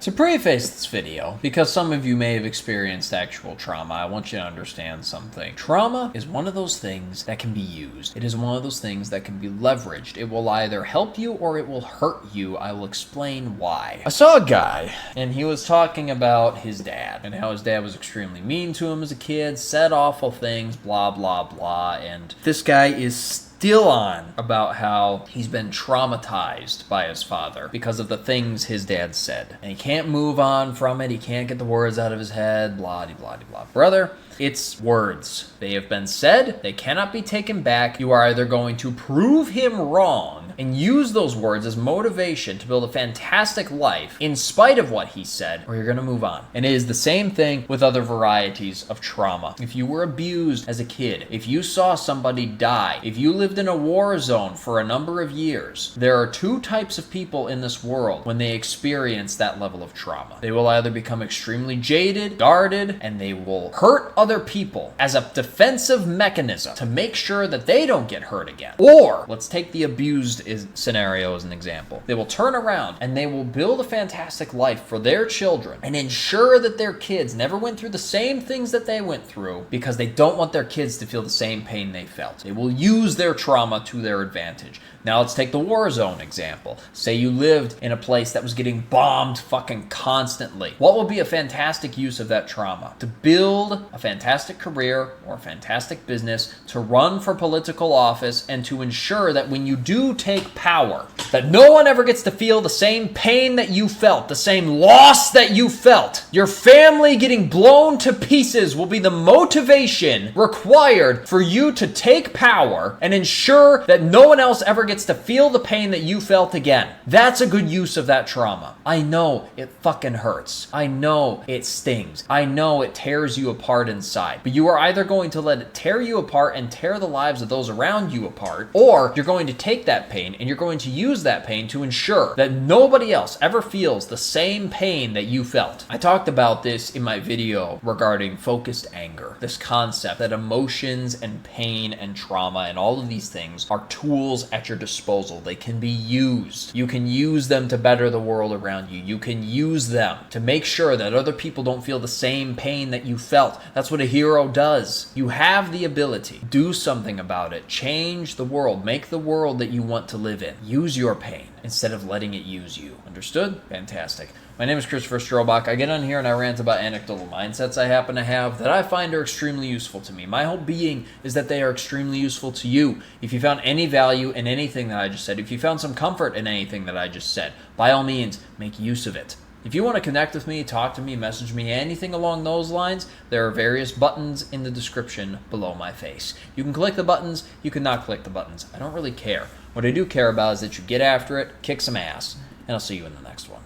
To preface this video, because some of you may have experienced actual trauma, I want you to understand something. Trauma is one of those things that can be used. It is one of those things that can be leveraged. It will either help you or it will hurt you. I will explain why. I saw a guy, and he was talking about his dad, and how his dad was extremely mean to him as a kid, said awful things, blah, blah, blah, and this guy is still on about how he's been traumatized by his father because of the things his dad said. And he can't move on from it. He can't get the words out of his head, blah, blah, blah. Brother, it's words. They have been said. They cannot be taken back. You are either going to prove him wrong and use those words as motivation to build a fantastic life in spite of what he said, or you're going to move on. And it is the same thing with other varieties of trauma. If you were abused as a kid, if you saw somebody die, if you lived in a war zone for a number of years, there are two types of people in this world when they experience that level of trauma. They will either become extremely jaded, guarded, and they will hurt other people as a defensive mechanism to make sure that they don't get hurt again. Or, let's take the abused scenario as an example. They will turn around and they will build a fantastic life for their children and ensure that their kids never went through the same things that they went through because they don't want their kids to feel the same pain they felt. They will use their trauma to their advantage. Now let's take the war zone example. Say you lived in a place that was getting bombed fucking constantly. What will be a fantastic use of that trauma? To build a fantastic career or a fantastic business, to run for political office, and to ensure that when you do take power, that no one ever gets to feel the same pain that you felt, the same loss that you felt. Your family getting blown to pieces will be the motivation required for you to take power and ensure that no one else ever gets to feel the pain that you felt again. That's a good use of that trauma. I know it fucking hurts. I know it stings. I know it tears you apart inside. But you are either going to let it tear you apart and tear the lives of those around you apart, or you're going to take that pain and you're going to use that pain to ensure that nobody else ever feels the same pain that you felt. I talked about this in my video regarding focused anger. This concept that emotions and pain and trauma and all of these things are tools at your disposal. They can be used. You can use them to better the world around you. You can use them to make sure that other people don't feel the same pain that you felt. That's what a hero does. You have the ability. Do something about it. Change the world. Make the world that you want to live in. Use your pain instead of letting it use you. Understood? Fantastic. My name is Christopher Strobach. I get on here and I rant about anecdotal mindsets I happen to have that I find are extremely useful to me. My whole being is that they are extremely useful to you. If you found any value in anything that I just said, if you found some comfort in anything that I just said, by all means, make use of it. If you want to connect with me, talk to me, message me, anything along those lines, there are various buttons in the description below my face. You can click the buttons, you can not click the buttons. I don't really care. What I do care about is that you get after it, kick some ass, and I'll see you in the next one.